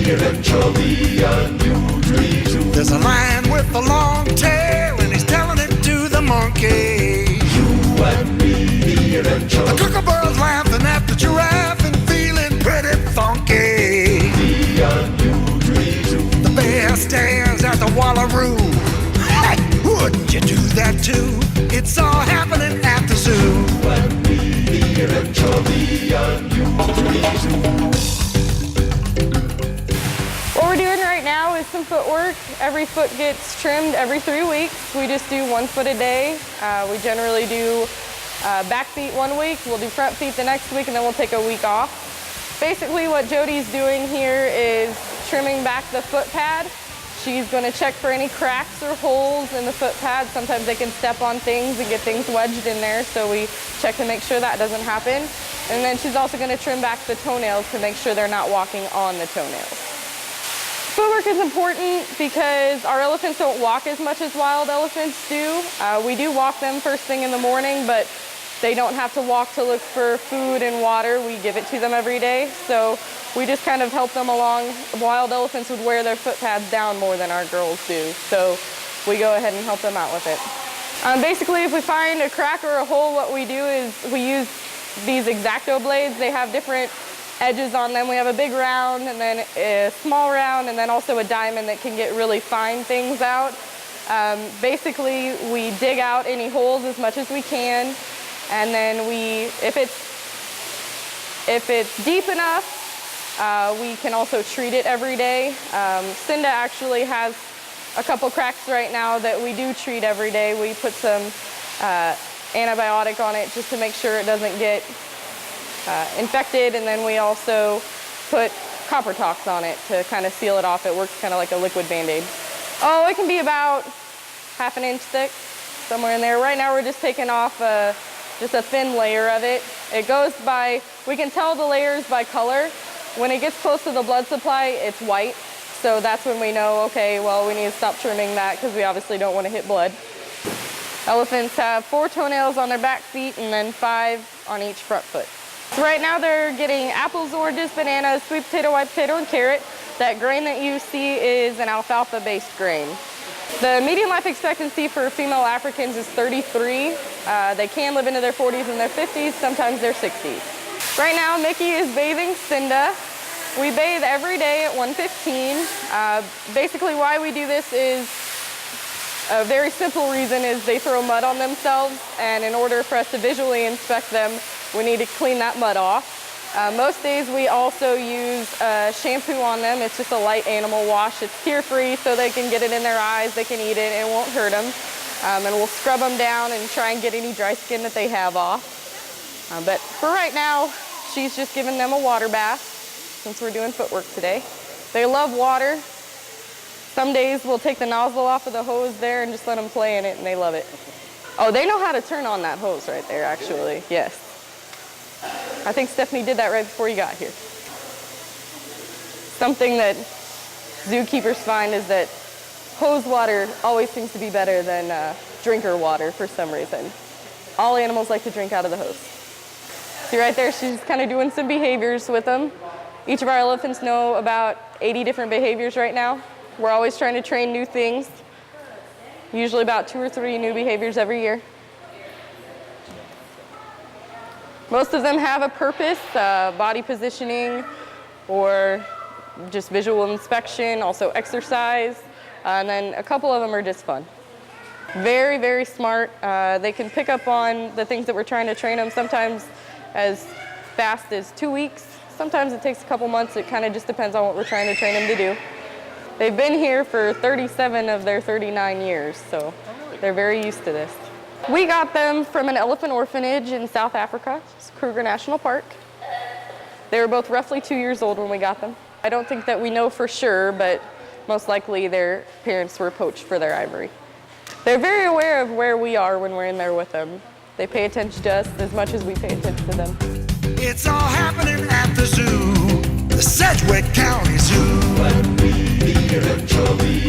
eventually a new dream too. There's a lion with a long tail and he's telling it to the monkey. You and me eventually. The kookaburra's laughing at the giraffe and feeling pretty funky. Be a new dream too. The bear stares at the wallaroo. Hey, wouldn't you do that too? It's all happening at the zoo. You and me eventually a new dream too. What we're doing right now is some footwork. Every foot gets trimmed every 3 weeks. We just do 1 foot a day. We generally do back feet 1 week, we'll do front feet the next week, and then we'll take a week off. Basically what Jody's doing here is trimming back the foot pad. She's going to check for any cracks or holes in the foot pad. Sometimes they can step on things and get things wedged in there, so we check to make sure that doesn't happen. And then she's also going to trim back the toenails to make sure they're not walking on the toenails. Footwork is important because our elephants don't walk as much as wild elephants do. We do walk them first thing in the morning, but they don't have to walk to look for food and water. We give it to them every day. So we just kind of help them along. Wild elephants would wear their foot pads down more than our girls do. So we go ahead and help them out with it. Basically, if we find a crack or a hole, what we do is we use these X-Acto blades. They have different edges on them. We have a big round and then a small round and then also a diamond that can get really fine things out. Basically, we dig out any holes as much as we can, and then if it's deep enough, we can also treat it every day. Cinda actually has a couple cracks right now that we do treat every day. We put some antibiotic on it just to make sure it doesn't get infected, and then we also put copper tox on it to kind of seal it off. It works kind of like a liquid Band-Aid. Oh, it can be about 1/2 inch thick, somewhere in there. Right now we're just taking off just a thin layer of it. It goes by, we can tell the layers by color. When it gets close to the blood supply, it's white. So that's when we know, okay, well, we need to stop trimming that because we obviously don't want to hit blood. Elephants have 4 toenails on their back feet and then 5 on each front foot. So right now they're getting apples, oranges, bananas, sweet potato, white potato, and carrot. That grain that you see is an alfalfa-based grain. The median life expectancy for female Africans is 33. They can live into their 40s and their 50s, sometimes their 60s. Right now, Mickey is bathing Cinda. We bathe every day at 1:15. Basically why we do this is a very simple reason is they throw mud on themselves, and in order for us to visually inspect them, we need to clean that mud off. Most days we also use shampoo on them. It's just a light animal wash. It's tear-free, so they can get it in their eyes, they can eat it, and it won't hurt them. And we'll scrub them down and try and get any dry skin that they have off. But for right now, she's just giving them a water bath since we're doing footwork today. They love water. Some days we'll take the nozzle off of the hose there and just let them play in it, and they love it. Oh, they know how to turn on that hose right there, actually. Yes. I think Stephanie did that right before you got here. Something that zookeepers find is that hose water always seems to be better than drinker water for some reason. All animals like to drink out of the hose. See right there, she's kind of doing some behaviors with them. Each of our elephants know about 80 different behaviors right now. We're always trying to train new things, usually about 2 or 3 new behaviors every year. Most of them have a purpose, body positioning or just visual inspection, also exercise, and then a couple of them are just fun. Very, very smart. They can pick up on the things that we're trying to train them, sometimes as fast as 2 weeks. Sometimes it takes a couple months. It kind of just depends on what we're trying to train them to do. They've been here for 37 of their 39 years, so they're very used to this. We got them from an elephant orphanage in South Africa, it's Kruger National Park. They were both roughly 2 years old when we got them. I don't think that we know for sure, but most likely their parents were poached for their ivory. They're very aware of where we are when we're in there with them. They pay attention to us as much as we pay attention to them. It's all happening at the zoo, the Sedgwick County Zoo. And we eventually